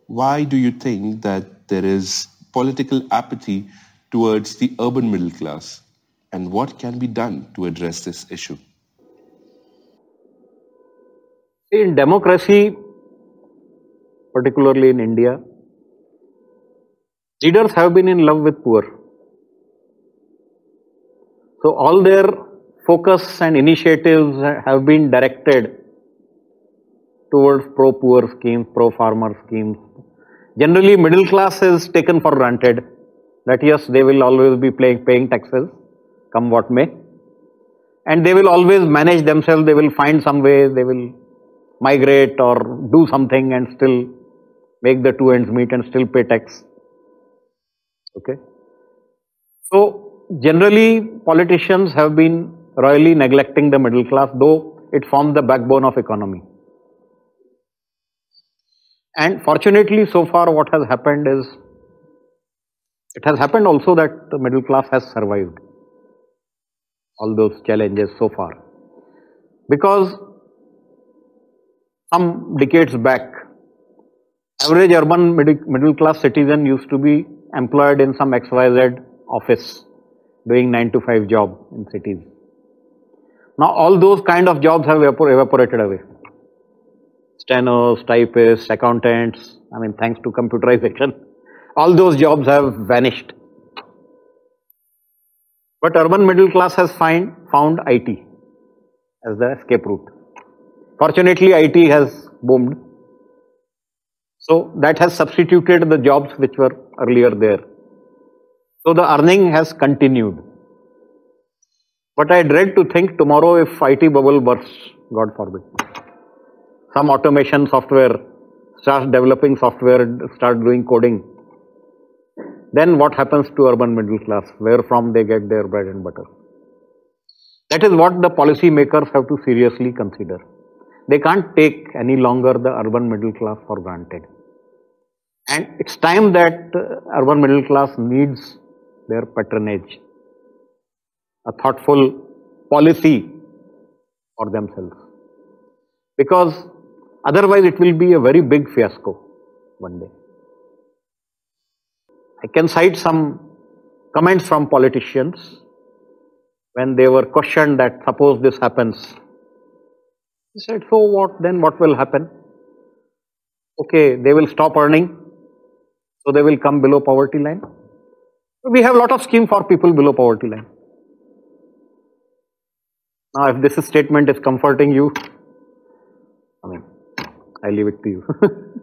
Why do you think that there is political apathy towards the urban middle class? And what can be done to address this issue? In democracy, particularly in India, leaders have been in love with poor. So all their focus and initiatives have been directed towards pro-poor schemes, pro-farmer schemes. Generally, middle class is taken for granted that yes, they will always be paying taxes, come what may. And they will always manage themselves, they will find some way, they will migrate or do something and still make the two ends meet and still pay tax. Okay. So, generally, politicians have been royally neglecting the middle class, though it forms the backbone of economy. And fortunately, so far what has happened is, it has happened also that the middle class has survived all those challenges so far. Because some decades back, average urban middle class citizen used to be employed in some XYZ office doing 9 to 5 job in cities. Now all those kind of jobs have evaporated away. Stenos, typists, accountants, thanks to computerization, all those jobs have vanished. But urban middle class has found IT as the escape route. Fortunately, IT has boomed. So that has substituted the jobs which were earlier there. So the earning has continued. But I dread to think tomorrow if IT bubble bursts, God forbid. Some automation software starts developing software, start doing coding. Then what happens to urban middle class? Where from they get their bread and butter? That is what the policymakers have to seriously consider. They can't take any longer the urban middle class for granted. And it's time that urban middle class needs their patronage, a thoughtful policy for themselves. Because otherwise it will be a very big fiasco one day. I can cite some comments from politicians when they were questioned that suppose this happens. He said, so what then, what will happen? Okay, they will stop earning, so they will come below poverty line. So we have a lot of schemes for people below poverty line. Now if this statement is comforting you, I leave it to you.